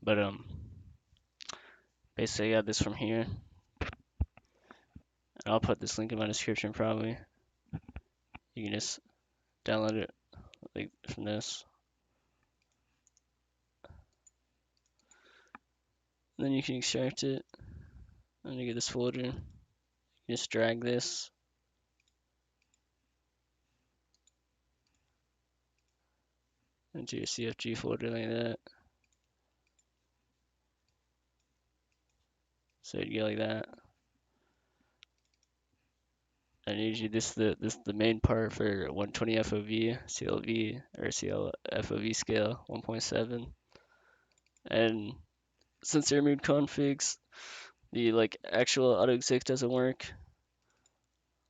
But basically I got this from here. And I'll put this link in my description probably. You can just download it like from this. And then you can extract it. And you get this folder. You just drag this. Into your CFG folder like that. So you go like that. And usually this is the main part for 120 FOV, CLV or CLFOV scale 1.7. And since they're removed configs, the like actual autoexec doesn't work.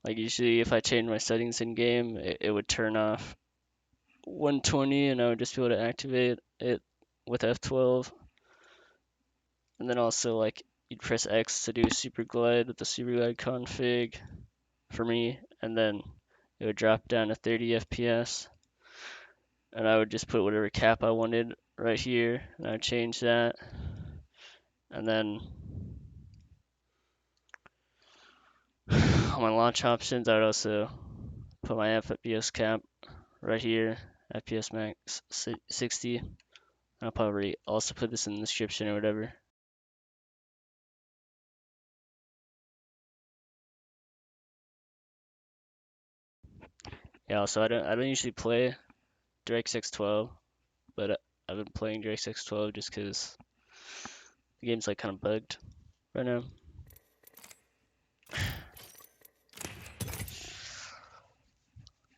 Like usually if I change my settings in game, it would turn off 120 and I would just be able to activate it with F12. And then also like you'd press X to do super glide with the super glide config for me, and then it would drop down to 30 FPS. And I would just put whatever cap I wanted right here, and I would change that. And then on my launch options, I would also put my FPS cap right here, FPS max 60. I'll probably also put this in the description or whatever. Yeah, so I don't usually play DirectX 12, but I've been playing DirectX 12 just because the game's like kind of bugged right now.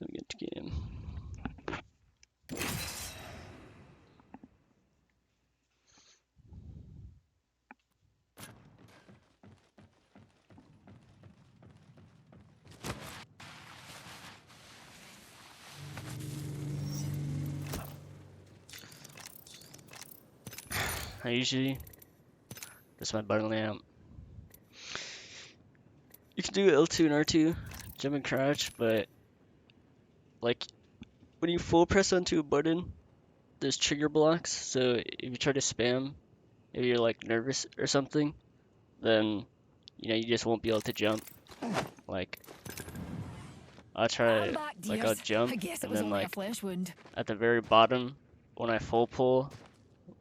Let me get to game. I usually, this is my button layout. You can do L2 and R2, jump and crouch, but like when you full press onto a button, there's trigger blocks. So if you try to spam, if you're like nervous or something, then you just won't be able to jump. Like I'll try, like I'll jump, and then like at the very bottom, when I full pull,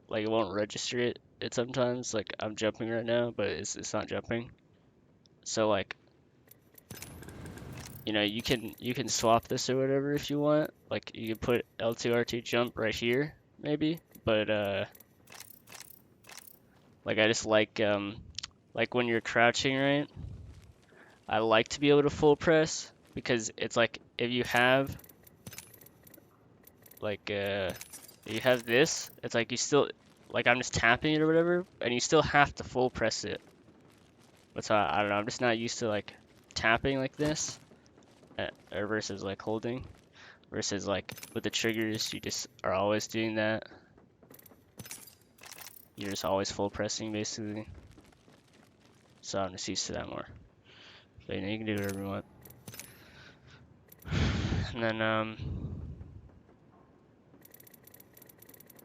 like it won't register it sometimes. Like I'm jumping right now, but it's not jumping. So like you can swap this or whatever if you want. Like you can put L2 R2 jump right here maybe, but like I just like when you're crouching, right? I like to be able to full press because it's like if you have like you have this, it's like you still, like I'm just tapping it or whatever, and you still have to full press it. But so I don't know, I'm just not used to like tapping like this or versus like holding. Versus like with the triggers, you just are always doing that. You're just always full pressing basically. So I'm just used to that more. But you can do whatever you want. And then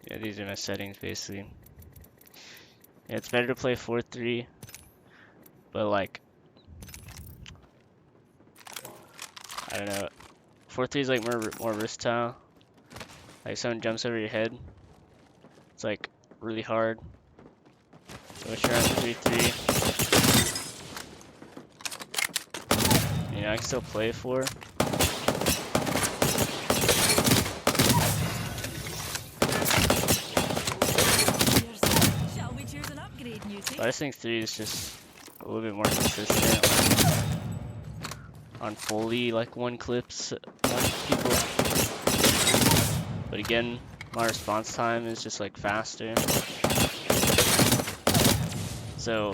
yeah, these are my settings basically. Yeah, it's better to play 4-3, but like I don't know. 4-3 is like more versatile. Like someone jumps over your head, it's like really hard. So if you're on 3-3, I can still play 4. But I just think 3 is just a little bit more consistent on fully like one clips on people. But again, my response time is just like faster. So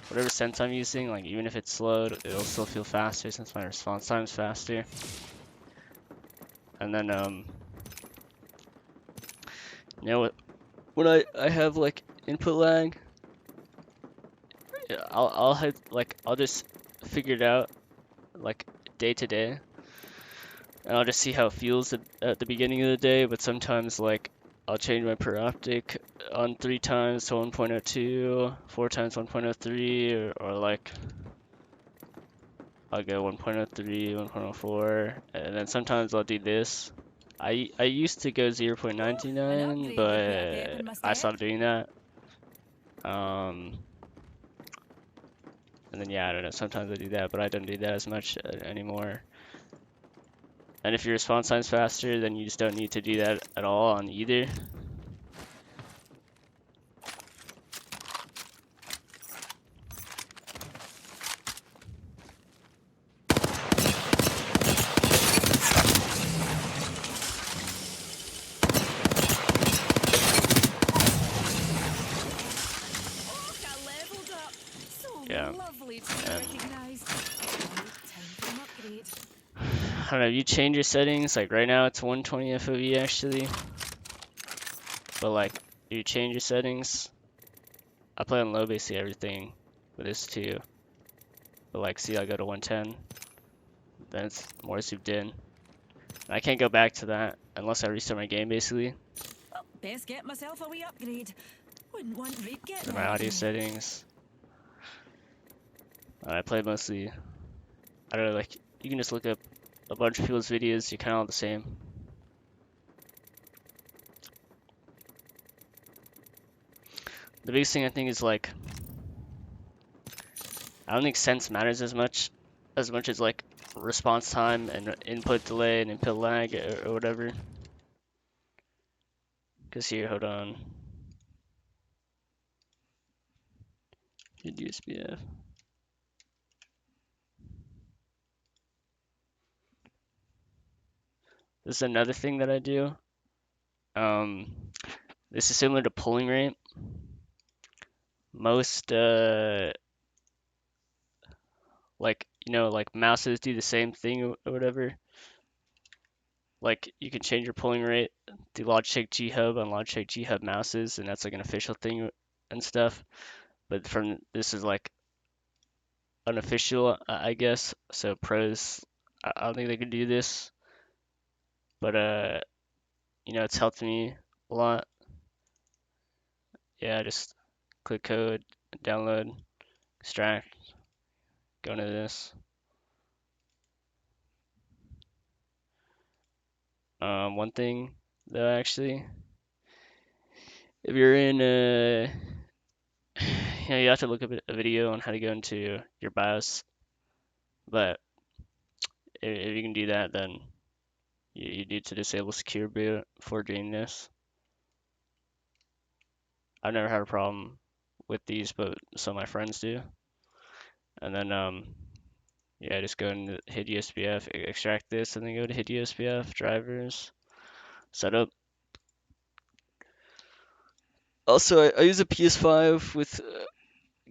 whatever sense I'm using, like even if it's slowed, it'll still feel faster since my response time is faster. And then when I have like input lag, I'll just figure it out like day to day, and I'll just see how it feels at the beginning of the day. But sometimes like I'll change my per optic on 3 times to 1.02, 4 times 1.03, or like I'll go 1.03, 1.04, and then sometimes I'll do this. I used to go 0.99, but I stopped doing that. And then yeah, I don't know, sometimes I do that, but I don't do that as much anymore. And if your response time's faster, then you just don't need to do that at all on either. Yeah. I don't know, you change your settings, like right now it's 120 FOV actually. But like, you change your settings. I play on low basically everything with this too. But like, see, I go to 110. Then it's more souped in. And I can't go back to that unless I restart my game basically. Well, best get myself a wee upgrade. Wouldn't want Reed getting My audio settings. I play mostly, I don't know, like, you can just look up a bunch of people's videos, you're kind of all the same. The biggest thing I think is like, I don't think sense matters as much as like response time and input delay and input lag or whatever. Cause here, hold on. USBF. This is another thing that I do. This is similar to polling rate. Most like, you know, like mouses do the same thing or whatever. Like you can change your polling rate through Logitech G Hub on Logitech G Hub mouses, and that's like an official thing and stuff. But this is like unofficial, I guess. So pros, I don't think they can do this, but you know, it's helped me a lot. Yeah, just click code, download, extract, go into this. One thing though, actually, if you're in you know, you have to look up a video on how to go into your BIOS, but if you can do that, then you need to disable secure boot before doing this. I've never had a problem with these, but some of my friends do. And then yeah, just go and hit USBF, extract this, and then go to hit USBF, drivers, setup. Also, I use a PS5 with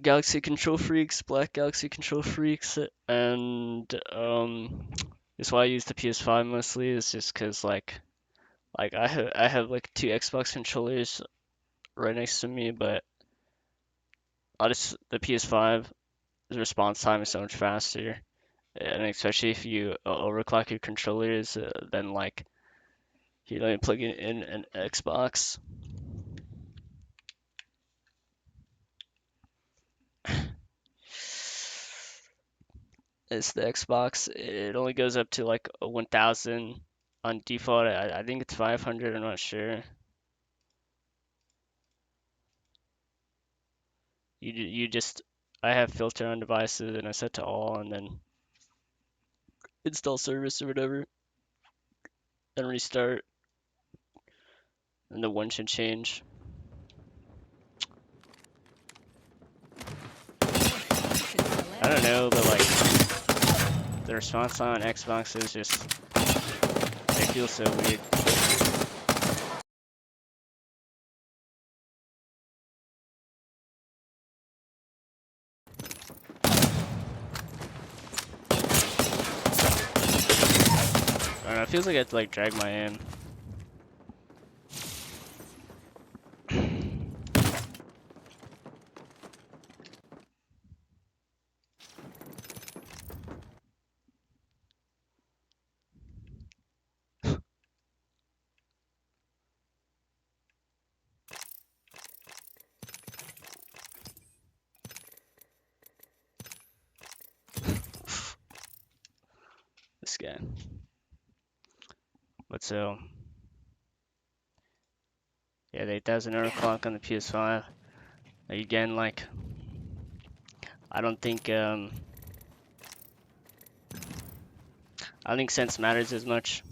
Galaxy Control Freaks, Black Galaxy Control Freaks, and that's why I use the PS5 mostly. Is just because like I have like 2 Xbox controllers right next to me, but the PS5, the response time is so much faster, and especially if you overclock your controllers, then like you know, plug in an Xbox. It's the Xbox. It only goes up to like a 1000 on default. I think it's 500. I'm not sure. You just I have filter on devices and I set to all, and then install service or whatever, and restart, and the one should change. I don't know, but like the response on Xbox is just, it feels so weird. I don't know, it feels like I have to like drag my aim. guy. But so, yeah, the 8000 overclock on the PS5. Again, like, I don't think sense matters as much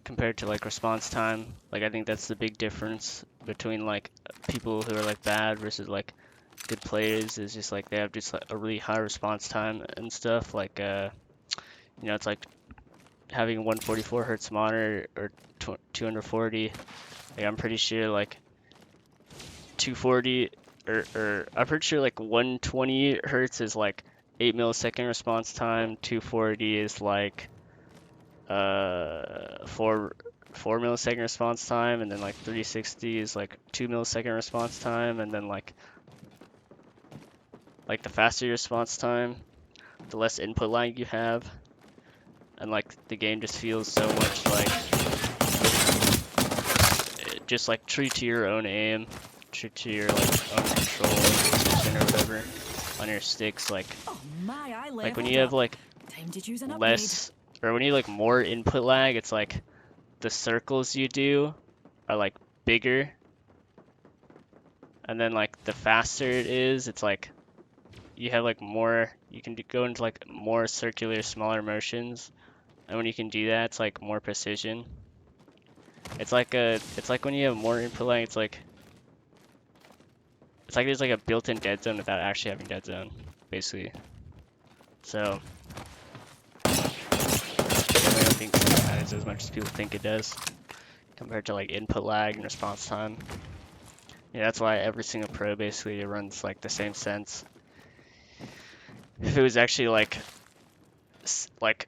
compared to like response time. Like, I think that's the big difference between like people who are like bad versus like good players, is just like they have just like a really high response time and stuff. Like, you know, it's like having a 144 hertz monitor or 240. Like, I'm pretty sure like 240 or I'm pretty sure like 120 hertz is like 8 millisecond response time. 240 is like 4 millisecond response time, and then like 360 is like 2 millisecond response time, and then like the faster your response time, the less input lag you have, and like the game just feels so much like just like true to your own aim, true to your like own control position or whatever on your sticks. Like, Oh my, I like when leveled you have up. like Time to choose an upgrade. less, or when you like more input lag, it's like the circles you do are like bigger, and then like the faster it is, it's like you have like more, you can go into like more circular, smaller motions, and when you can do that, it's like more precision. It's like when you have more input lag, it's like there's like a built-in dead zone without actually having dead zone, basically. So I don't think it matters as much as people think it does compared to like input lag and response time. Yeah, that's why every single pro basically runs like the same sense. If it was actually like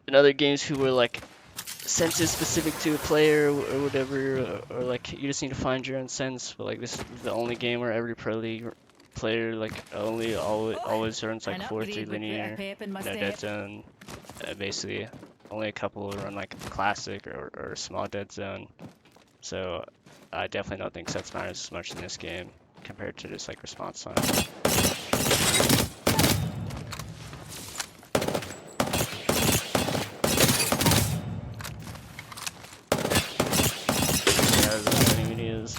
in other games who were like senses specific to a player or whatever, or like you just need to find your own sense, but like this is the only game where every pro league player like always runs like 4-3 linear, no dead zone. Basically only a couple run like classic or small dead zone. So I definitely don't think sets matters as much in this game compared to just like response time.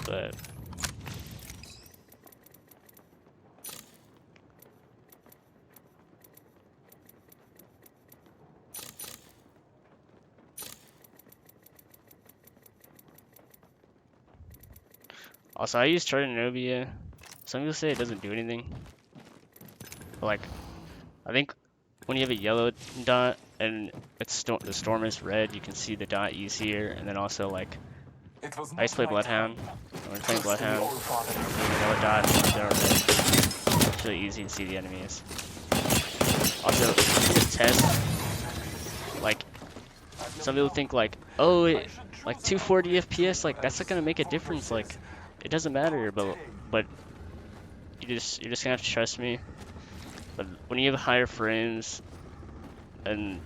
But also, I use Novia. Some people say it doesn't do anything, but like I think when you have a yellow dot and the storm is red, you can see the dot easier. And then also like I used to play Bloodhound. When playing Bloodhound, the yellow dot and they're red. It's really easy to see the enemies. Also, the test, like some people think like, oh, like 240 FPS, like that's not gonna make a difference. Like it doesn't matter, but you're just gonna have to trust me. But when you have higher frames and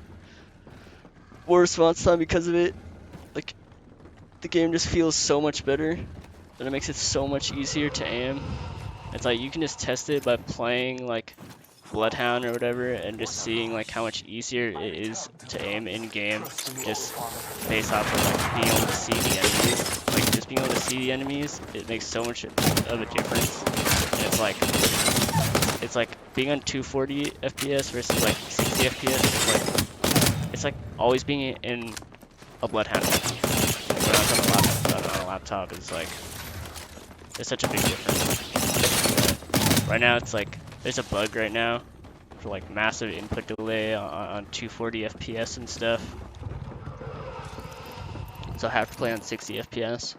more response time because of it, like the game just feels so much better, and it makes it so much easier to aim. It's like you can just test it by playing like Bloodhound or whatever, and just seeing like how much easier it is to aim in game, just based off of like being able to see the enemies. Like just being able to see the enemies, it makes so much of a difference. And it's like being on 240 FPS versus like 60 FPS. It's like always being in a Bloodhound. Like when I was on a laptop, it's like there's such a big difference. But right now, it's like there's a bug right now for like massive input delay on 240 FPS and stuff. So I have to play on 60 FPS.